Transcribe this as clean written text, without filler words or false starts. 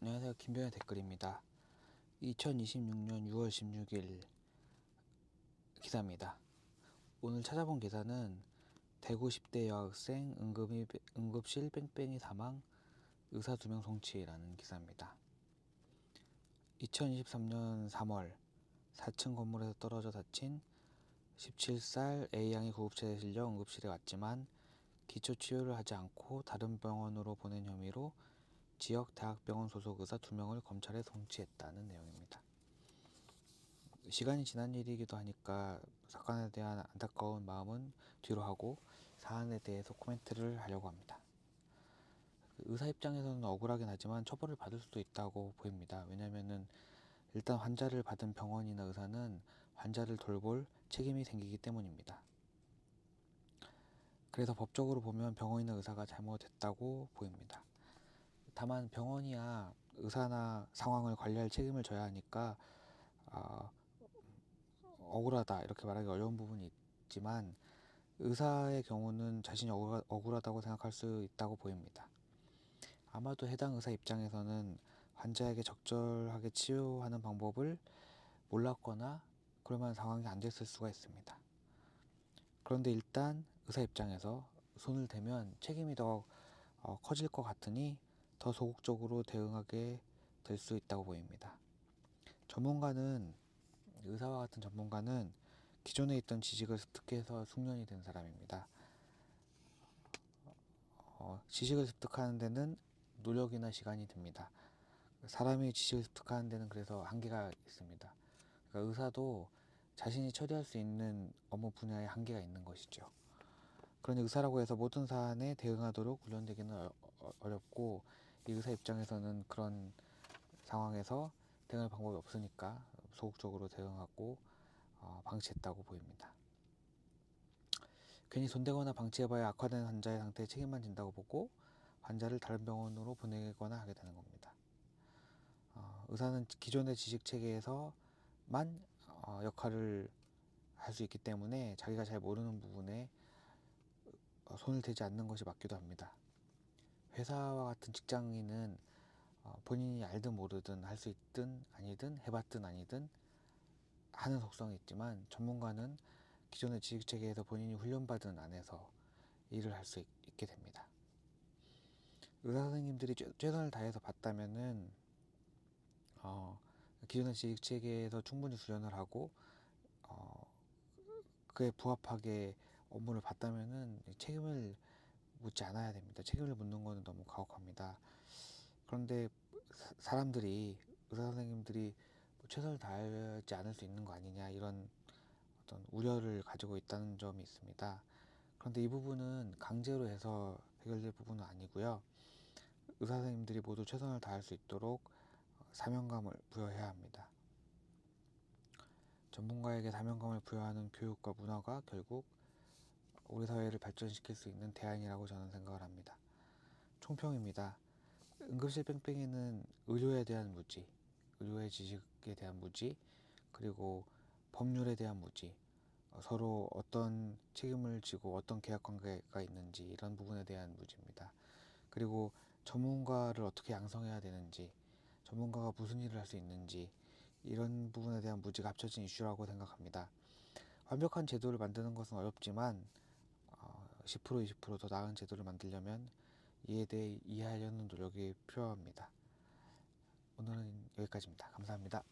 안녕하세요. 김병현 댓글입니다. 2026년 6월 16일 기사입니다. 오늘 찾아본 기사는 대구 10대 여학생 응급실 뺑뺑이 사망, 의사 2명 송치라는 기사입니다. 2023년 3월 4층 건물에서 떨어져 다친 17살 A양이 구급차에 실려 응급실에 왔지만 기초 치료를 하지 않고 다른 병원으로 보낸 혐의로 지역 대학병원 소속 의사 2명을 검찰에 송치했다는 내용입니다. 시간이 지난 일이기도 하니까 사건에 대한 안타까운 마음은 뒤로 하고 사안에 대해서 코멘트를 하려고 합니다. 의사 입장에서는 억울하긴 하지만 처벌을 받을 수도 있다고 보입니다. 왜냐하면 일단 환자를 받은 병원이나 의사는 환자를 돌볼 책임이 생기기 때문입니다. 그래서 법적으로 보면 병원이나 의사가 잘못했다고 보입니다. 다만 병원이야 의사나 상황을 관리할 책임을 져야 하니까 억울하다 이렇게 말하기 어려운 부분이 있지만 의사의 경우는 자신이 억울하다고 생각할 수 있다고 보입니다. 아마도 해당 의사 입장에서는 환자에게 적절하게 치료하는 방법을 몰랐거나 그럴 만한 상황이 안 됐을 수가 있습니다. 그런데 일단 의사 입장에서 손을 대면 책임이 더 커질 것 같으니 더 소극적으로 대응하게 될 수 있다고 보입니다. 의사와 같은 전문가는 기존에 있던 지식을 습득해서 숙련이 된 사람입니다. 지식을 습득하는 데는 노력이나 시간이 듭니다. 사람이 지식을 습득하는 데는 그래서 한계가 있습니다. 그러니까 의사도 자신이 처리할 수 있는 업무 분야에 한계가 있는 것이죠. 그러니 의사라고 해서 모든 사안에 대응하도록 훈련되기는 어렵고 이 의사 입장에서는 그런 상황에서 대응할 방법이 없으니까 소극적으로 대응하고 방치했다고 보입니다. 괜히 손대거나 방치해봐야 악화된 환자의 상태에 책임만 진다고 보고 환자를 다른 병원으로 보내거나 하게 되는 겁니다. 의사는 기존의 지식 체계에서만 역할을 할 수 있기 때문에 자기가 잘 모르는 부분에 손을 대지 않는 것이 맞기도 합니다. 회사와 같은 직장인은 본인이 알든 모르든 할 수 있든 아니든 해봤든 아니든 하는 속성이 있지만 전문가는 기존의 지식체계에서 본인이 훈련받은 안에서 일을 할 수 있게 됩니다. 의사 선생님들이 최선을 다해서 봤다면은 기존의 지식체계에서 충분히 수련을 하고 그에 부합하게 업무를 봤다면은 책임을 묻지 않아야 됩니다. 책임을 묻는 것은 너무 가혹합니다. 그런데 의사 선생님들이 최선을 다하지 않을 수 있는 거 아니냐 이런 어떤 우려를 가지고 있다는 점이 있습니다. 그런데 이 부분은 강제로 해서 해결될 부분은 아니고요. 의사 선생님들이 모두 최선을 다할 수 있도록 사명감을 부여해야 합니다. 전문가에게 사명감을 부여하는 교육과 문화가 결국 우리 사회를 발전시킬 수 있는 대안이라고 저는 생각을 합니다. 총평입니다. 응급실 뺑뺑이는 의료에 대한 무지, 의료의 지식에 대한 무지, 그리고 법률에 대한 무지, 서로 어떤 책임을 지고 어떤 계약 관계가 있는지 이런 부분에 대한 무지입니다. 그리고 전문가를 어떻게 양성해야 되는지, 전문가가 무슨 일을 할 수 있는지 이런 부분에 대한 무지가 합쳐진 이슈라고 생각합니다. 완벽한 제도를 만드는 것은 어렵지만 10% 20%더 나은 제도를 만들려면 이에 대해 이해하려는 노력이 필요합니다. 오늘은 여기까지입니다. 감사합니다.